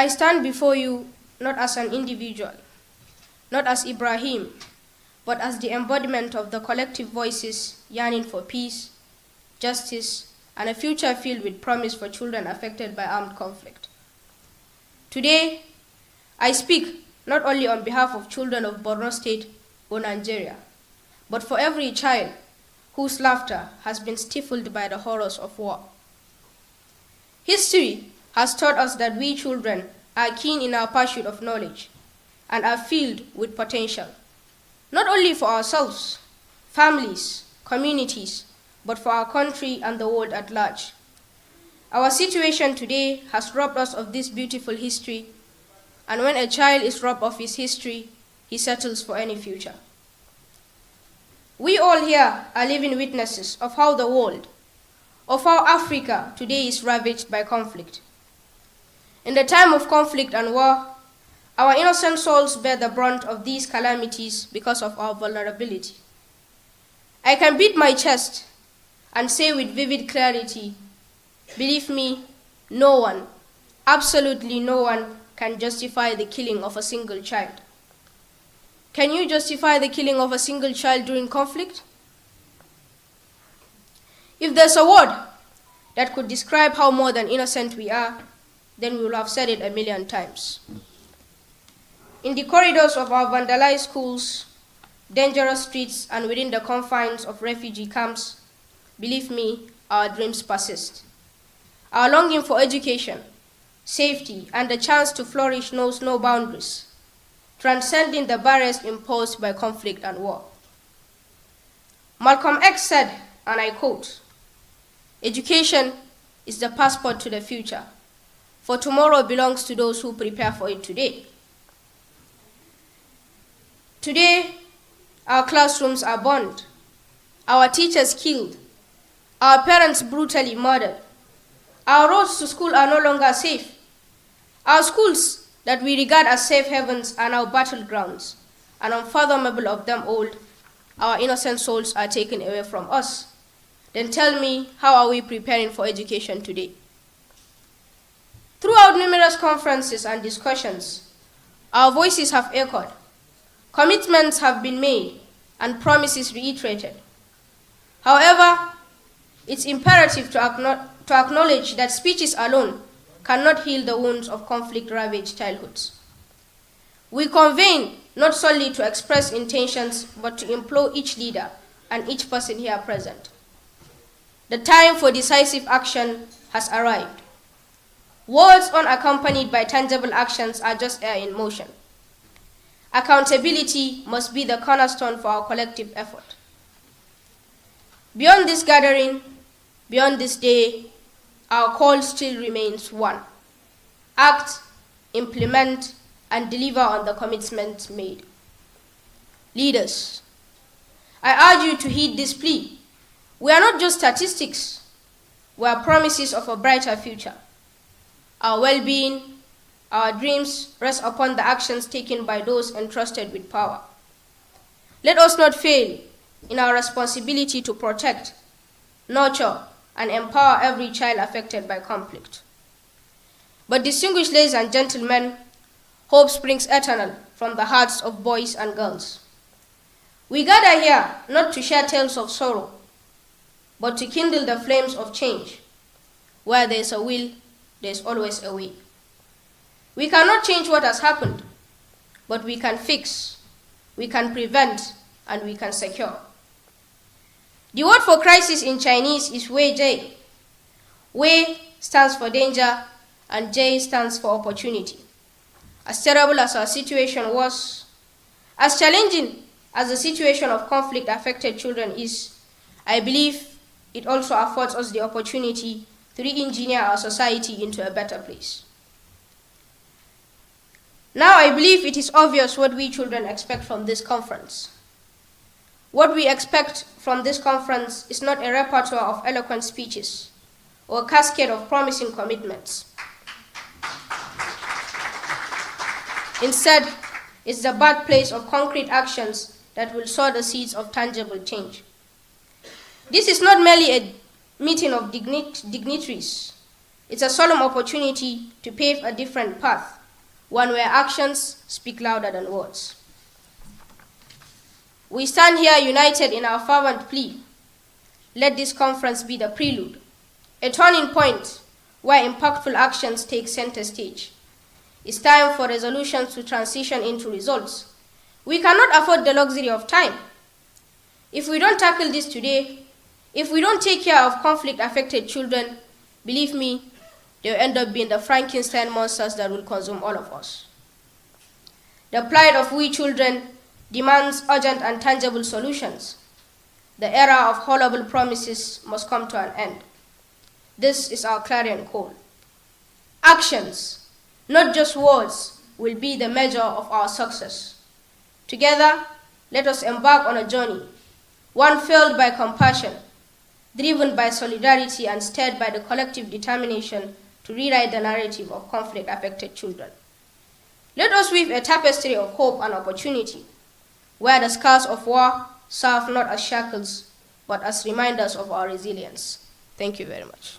I stand before you not as an individual, not as Ibrahim, but as the embodiment of the collective voices yearning for peace, justice, and a future filled with promise for children affected by armed conflict. Today, I speak not only on behalf of children of Borno State or Nigeria, but for every child whose laughter has been stifled by the horrors of war. History has taught us that we children are keen in our pursuit of knowledge and are filled with potential, not only for ourselves, families, communities, but for our country and the world at large. Our situation today has robbed us of this beautiful history, and when a child is robbed of his history, he settles for any future. We all here are living witnesses of how the world, of how Africa today is ravaged by conflict. In the time of conflict and war, our innocent souls bear the brunt of these calamities because of our vulnerability. I can beat my chest and say with vivid clarity, believe me, no one, absolutely no one, can justify the killing of a single child. Can you justify the killing of a single child during conflict? If there's a word that could describe how more than innocent we are, then we will have said it 1,000,000 times. In the corridors of our vandalized schools, dangerous streets, and within the confines of refugee camps, believe me, our dreams persist. Our longing for education, safety, and the chance to flourish knows no boundaries, transcending the barriers imposed by conflict and war. Malcolm X said, and I quote, "Education is the passport to the future, for tomorrow belongs to those who prepare for it today." Today, our classrooms are burned, our teachers killed, our parents brutally murdered. Our roads to school are no longer safe. Our schools that we regard as safe havens are now battlegrounds, and unfathomable of them all, our innocent souls are taken away from us. Then tell me, how are we preparing for education today? Throughout numerous conferences and discussions, our voices have echoed, commitments have been made, and promises reiterated. However, it's imperative to acknowledge that speeches alone cannot heal the wounds of conflict-ravaged childhoods. We convene not solely to express intentions, but to implore each leader and each person here present. The time for decisive action has arrived. Words unaccompanied by tangible actions are just air in motion. Accountability must be the cornerstone for our collective effort. Beyond this gathering, beyond this day, our call still remains one: act, implement, and deliver on the commitments made. Leaders, I urge you to heed this plea. We are not just statistics, we are promises of a brighter future. Our well-being, our dreams rest upon the actions taken by those entrusted with power. Let us not fail in our responsibility to protect, nurture, and empower every child affected by conflict. But distinguished ladies and gentlemen, hope springs eternal from the hearts of boys and girls. We gather here not to share tales of sorrow, but to kindle the flames of change. Where there is a will, there is always a way. We cannot change what has happened, but we can fix, we can prevent, and we can secure. The word for crisis in Chinese is Wei Jie. Wei stands for danger, and J stands for opportunity. As terrible as our situation was, as challenging as the situation of conflict-affected children is, I believe it also affords us the opportunity to re-engineer our society into a better place. Now I believe it is obvious what we children expect from this conference. What we expect from this conference is not a repertoire of eloquent speeches or a cascade of promising commitments. Instead, it's the birthplace of concrete actions that will sow the seeds of tangible change. This is not merely a meeting of dignitaries. It's a solemn opportunity to pave a different path, one where actions speak louder than words. We stand here united in our fervent plea. Let this conference be the prelude, a turning point where impactful actions take center stage. It's time for resolutions to transition into results. We cannot afford the luxury of time. If we don't tackle this today, if we don't take care of conflict-affected children, believe me, they'll end up being the Frankenstein monsters that will consume all of us. The plight of we children demands urgent and tangible solutions. The era of horrible promises must come to an end. This is our clarion call. Actions, not just words, will be the measure of our success. Together, let us embark on a journey, one fueled by compassion, driven by solidarity, and stirred by the collective determination to rewrite the narrative of conflict-affected children. Let us weave a tapestry of hope and opportunity, where the scars of war serve not as shackles, but as reminders of our resilience. Thank you very much.